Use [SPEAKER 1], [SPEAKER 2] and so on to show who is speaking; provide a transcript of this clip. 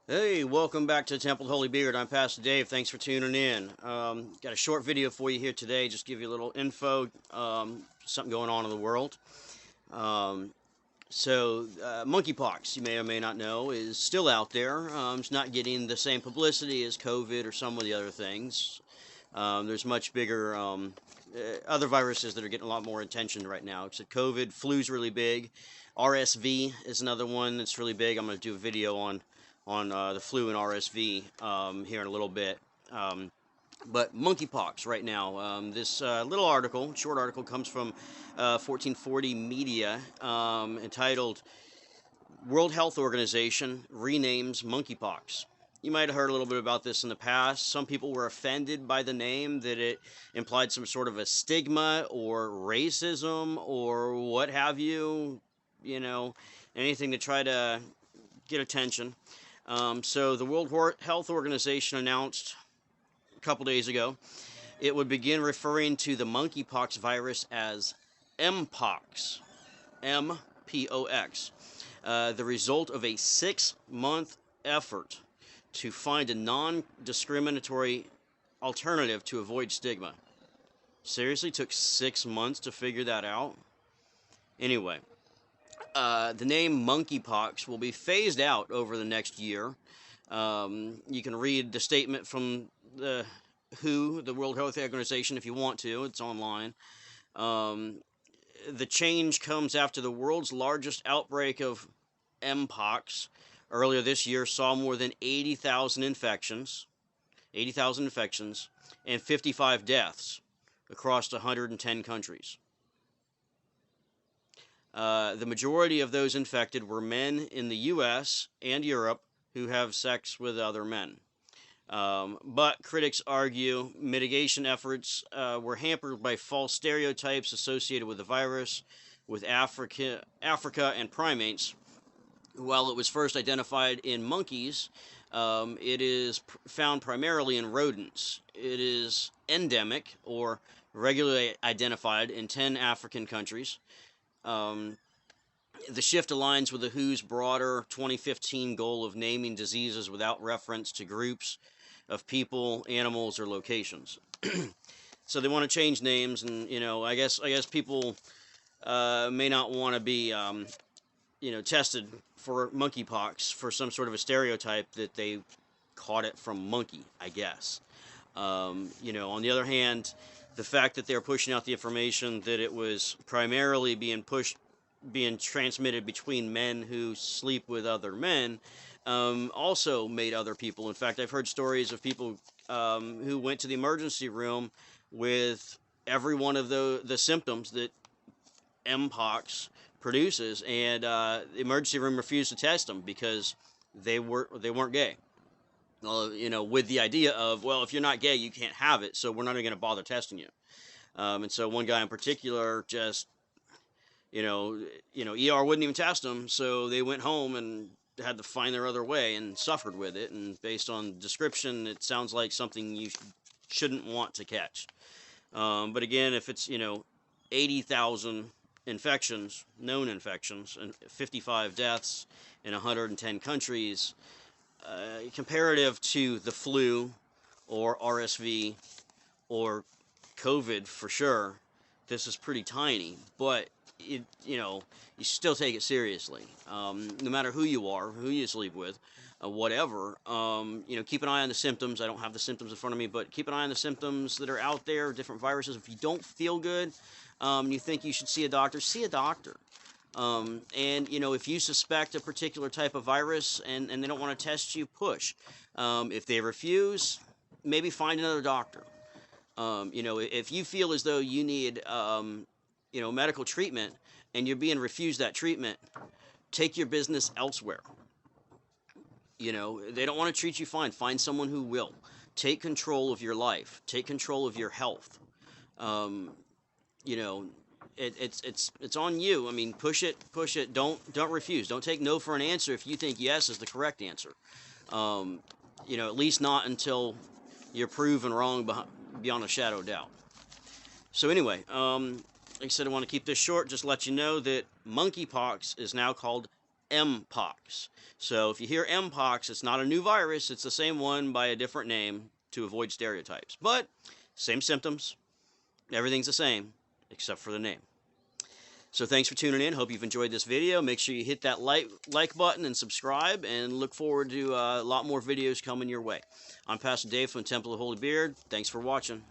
[SPEAKER 1] Hey, welcome back to Temple of Holy Beard. I'm Pastor Dave. Thanks for tuning in. Got a short video for you here today. Just give you a little info, something going on in the world. Um, Monkeypox, you may or may not know, is still out there. It's not getting the same publicity as COVID or some of the other things. There's much bigger other viruses that are getting a lot more attention right now. Except COVID, flu's really big. RSV is another one that's really big. I'm going to do a video on the flu and RSV here in a little bit. But monkeypox right now. This little article, short article, comes from 1440 Media, entitled "World Health Organization Renames Monkeypox." You might have heard a little bit about this in the past. Some people were offended by the name, that it implied some sort of a stigma or racism or what have you. You know, anything to try to get attention. So the World Health Organization announced a couple days ago it would begin referring to the monkeypox virus as Mpox, MPOX, the result of a 6-month effort to find a non-discriminatory alternative to avoid stigma. Seriously, took 6 months to figure that out? Anyway, the name monkeypox will be phased out over the next year. You can read the statement from the WHO, the World Health Organization, if you want to. It's online. The change comes after the world's largest outbreak of Mpox earlier this year saw more than 80,000 infections, and 55 deaths across 110 countries. The majority of those infected were men in the US and Europe who have sex with other men. But critics argue mitigation efforts were hampered by false stereotypes associated with the virus, with Africa and primates. While it was first identified in monkeys, it is found primarily in rodents. It is endemic, or regularly identified, in 10 African countries. The shift aligns with the WHO's broader 2015 goal of naming diseases without reference to groups of people, animals, or locations. So they want to change names, and I guess people may not want to be tested for monkeypox for some sort of a stereotype that they caught it from monkey, I guess. On the other hand, the fact that they're pushing out the information that it was primarily being transmitted between men who sleep with other men, also made other people. In fact, I've heard stories of people who went to the emergency room with every one of the symptoms that Mpox produces, and the emergency room refused to test them because they weren't gay. With the idea of, well, if you're not gay, you can't have it, so we're not even going to bother testing you. And so one guy in particular just, ER wouldn't even test him, so they went home and had to find their other way and suffered with it. And based on description, it sounds like something you shouldn't want to catch. But again, if it's 80,000 infections, known infections, and 55 deaths in 110 countries, comparative to the flu or RSV or COVID for sure, this is pretty tiny, but you still take it seriously. No matter who you are, who you sleep with, whatever. Keep an eye on the symptoms. I don't have the symptoms in front of me, but keep an eye on the symptoms that are out there, different viruses. If you don't feel good, you think you should see a doctor, see a doctor. And if you suspect a particular type of virus and they don't want to test you, push. If they refuse, maybe find another doctor. If you feel as though you need medical treatment and you're being refused that treatment, take your business elsewhere. They don't want to treat you fine. Find someone who will. Take control of your life. Take control of your health. It's on you. I mean, push it. Don't refuse. Don't take no for an answer if you think yes is the correct answer. At least not until you're proven wrong beyond a shadow of doubt. So anyway, like I said, I want to keep this short. Just let you know that monkeypox is now called Mpox. So if you hear Mpox, it's not a new virus. It's the same one by a different name to avoid stereotypes. But same symptoms. Everything's the same except for the name. So thanks for tuning in. Hope you've enjoyed this video. Make sure you hit that like button and subscribe, and look forward to a lot more videos coming your way. I'm Pastor Dave from the Temple of Holy Beard. Thanks for watching.